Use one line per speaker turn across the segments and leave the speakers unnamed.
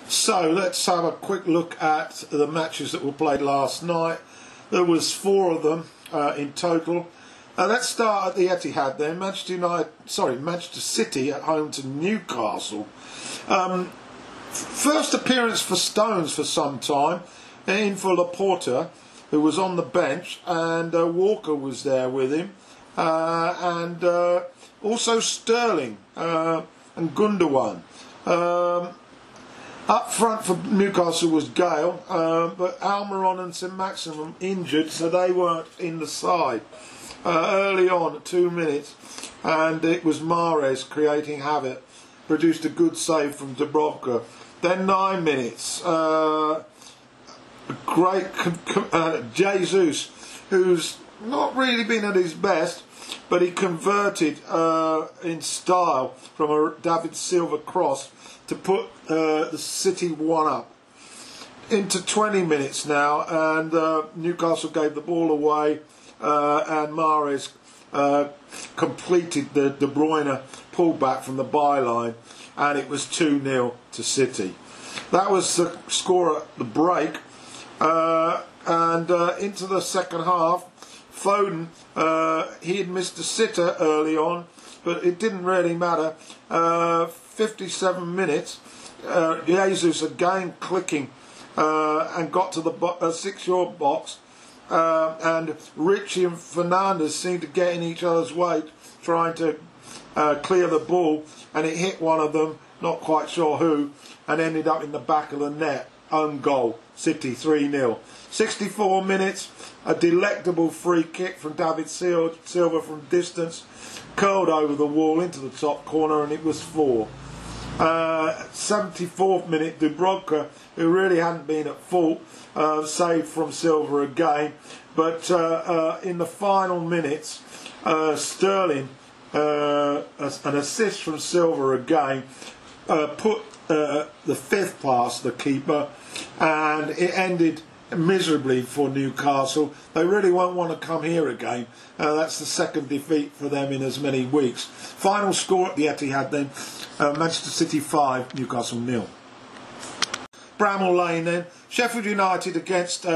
So let's have a quick look at the matches that were played last night. There was 4 of them in total. Let's start at the Etihad then. Manchester City at home to Newcastle. First appearance for Stones for some time, in for Laporta, who was on the bench, and Walker was there with him, and also Sterling and Gundogan. Up front for Newcastle was Gale, but Almiron and St Maximin injured, so they weren't in the side. Early on, at 2 minutes, and it was Mahrez creating havoc, produced a good save from Dubravka. Then 9 minutes, Jesus, who's not really been at his best, but he converted in style from a David Silva cross to put the City 1 up. Into 20 minutes now, and Newcastle gave the ball away, and Mahrez completed the De Bruyne pullback from the byline, and it was 2-0 to City. That was the score at the break, and into the second half, Foden, he had missed a sitter early on, but it didn't really matter. 57 minutes, Jesus again clicking and got to the 6-yard box, and Richie and Fernandes seemed to get in each other's way trying to clear the ball, and it hit one of them, not quite sure who, and ended up in the back of the net. Own goal, City 3-0. 64 minutes, a delectable free kick from David Silva from distance, curled over the wall into the top corner, and it was 4. 74th minute, Dubravka, who really hadn't been at fault, saved from Silva again, but in the final minutes, Sterling, an assist from Silva again, put the 5th past the keeper, and it ended miserably for Newcastle. They really won't want to come here again. That's the second defeat for them in as many weeks. Final score at the Etihad then, Manchester City 5, Newcastle 0. Bramall Lane then, Sheffield United against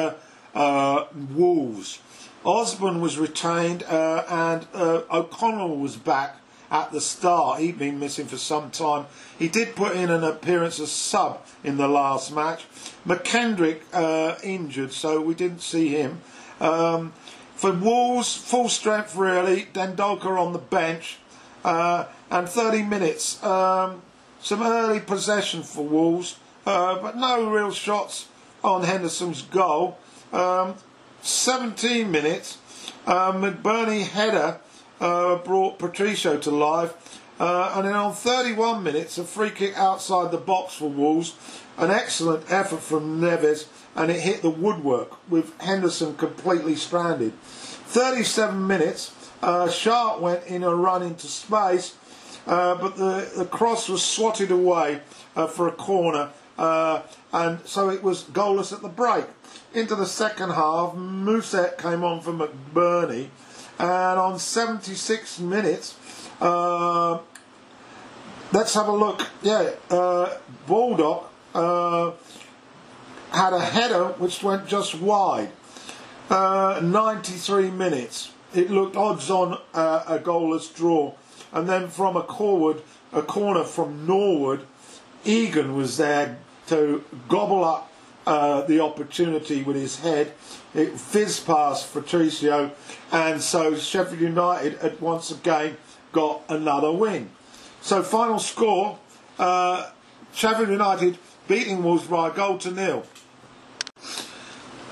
Wolves. Osborne was retained, and O'Connell was back at the start. He'd been missing for some time. He did put in an appearance as sub in the last match. McKendrick injured, so we didn't see him. For Wolves, full strength really. Dendolka on the bench, and 30 minutes. Some early possession for Wolves, but no real shots on Henderson's goal. 17 minutes, McBurney header brought Patricio to life, and then on 31 minutes, a free kick outside the box for Wolves. An excellent effort from Neves, and it hit the woodwork with Henderson completely stranded. 37 minutes, Sharp went in a run into space, but the cross was swatted away for a corner, and so it was goalless at the break. Into the second half, Mousset came on for McBurney, and on 76 minutes, let's have a look. Baldock had a header which went just wide. 93 minutes. It looked odds on a goalless draw, and then from a corner from Norwood, Egan was there to gobble up the opportunity with his head. It fizzed past Patricio, and so Sheffield United had once again got another win. So final score, Sheffield United beating Wolves by 1-0.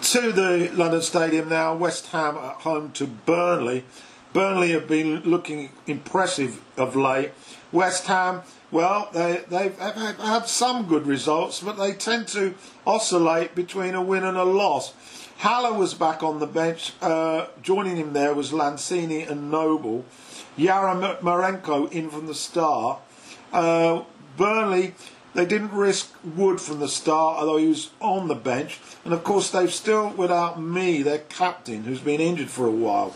To the London Stadium now, West Ham at home to Burnley. Burnley have been looking impressive of late. West Ham, well, they've had some good results, but they tend to oscillate between a win and a loss. Haller was back on the bench. Joining him there was Lanzini and Noble. Yarmolenko in from the start. Burnley, they didn't risk Wood from the start, although he was on the bench. And of course, they've still without their captain, who's been injured for a while.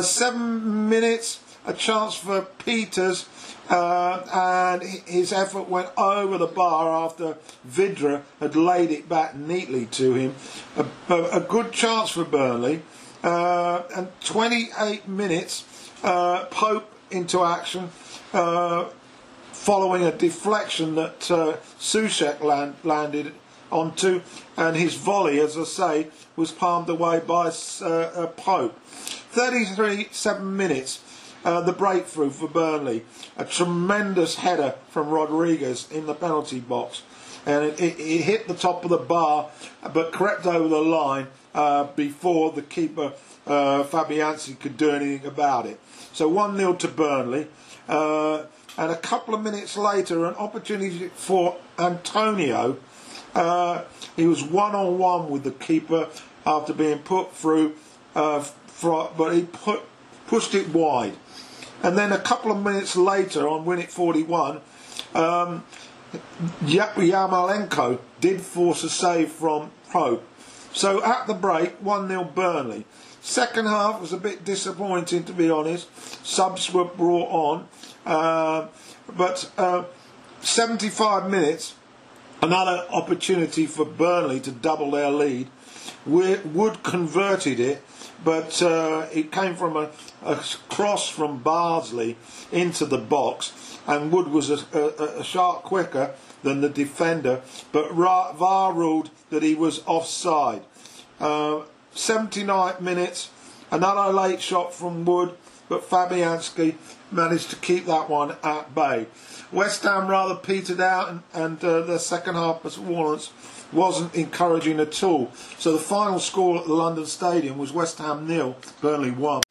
7 minutes, a chance for Peters, and his effort went over the bar after Vidra had laid it back neatly to him. A good chance for Burnley, and 28 minutes, Pope into action, following a deflection that Soucek landed onto, and his volley, as I say, was palmed away by Pope. 7 minutes, the breakthrough for Burnley, a tremendous header from Rodriguez in the penalty box, and it hit the top of the bar but crept over the line before the keeper Fabianski could do anything about it. So 1-0 to Burnley, and a couple of minutes later an opportunity for Antonio. He was one-on-one with the keeper after being put through, but he pushed it wide. And then a couple of minutes later, on Win It 41, Yarmolenko did force a save from Pope. So at the break, 1-0 Burnley. Second half was a bit disappointing, to be honest. Subs were brought on, but 75 minutes, another opportunity for Burnley to double their lead. Wood converted it, but it came from a cross from Bardsley into the box, and Wood was a sharp quicker than the defender, but VAR ruled that he was offside. 79 minutes, another late shot from Wood, but Fabianski managed to keep that one at bay. West Ham rather petered out, and their second half performance wasn't encouraging at all. So the final score at the London Stadium was West Ham 0, Burnley 1.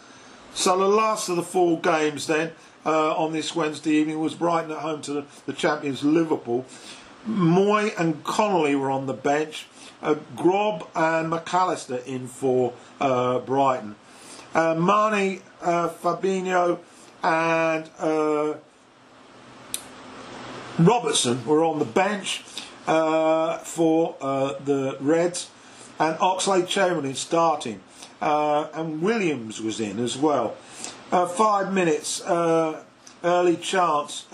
So the last of the 4 games then on this Wednesday evening was Brighton at home to the champions Liverpool. Moy and Connolly were on the bench. Grob and McAllister in for Brighton. Marnie, Fabinho and Robertson were on the bench for the Reds, and Oxlade-Chamberlain starting, and Williams was in as well. 5 minutes, early chance,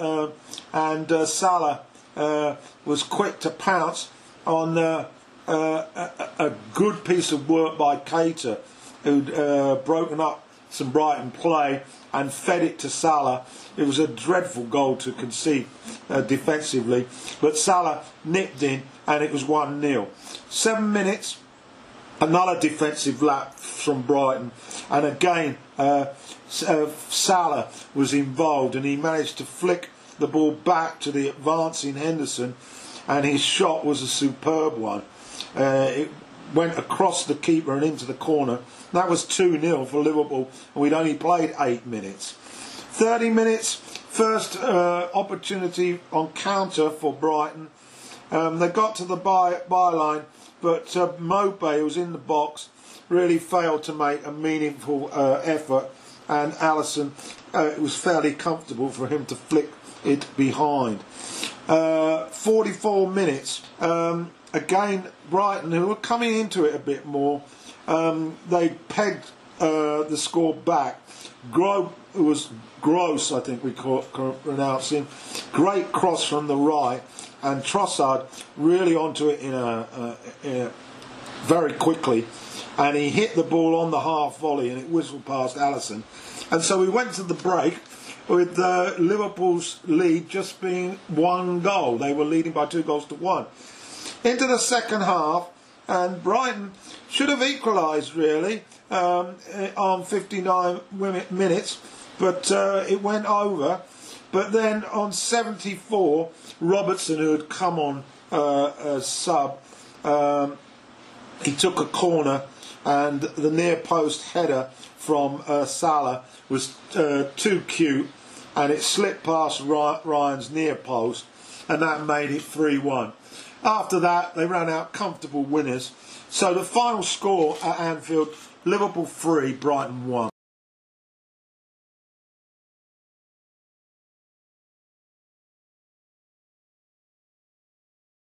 and Salah was quick to pounce on a good piece of work by Keita, who'd broken up some Brighton play and fed it to Salah. It was a dreadful goal to concede defensively, but Salah nipped in and it was 1-0. 7 minutes, another defensive lapse from Brighton, and again Salah was involved, and he managed to flick the ball back to the advancing Henderson, and his shot was a superb one. It went across the keeper and into the corner. That was 2-0 for Liverpool, and we'd only played 8 minutes. 30 minutes, first opportunity on counter for Brighton. They got to the byline, but Mopé, who was in the box, really failed to make a meaningful effort, and Alisson, it was fairly comfortable for him to flick it behind. 44 minutes, again Brighton, who were coming into it a bit more, they pegged the score back. It was Gross, I think we pronounce him. Great cross from the right, and Trossard really onto it in a very quickly, and he hit the ball on the half volley, and it whistled past Alisson. And so we went to the break with Liverpool's lead just being 1 goal. They were leading by 2-1. Into the second half, and Brighton should have equalised really on 59 minutes, but it went over. But then on 74, Robertson, who had come on as sub, he took a corner, and the near post header from Salah was too cute, and it slipped past Ryan's near post, and that made it 3-1. After that, they ran out comfortable winners. So the final score at Anfield, Liverpool 3, Brighton 1.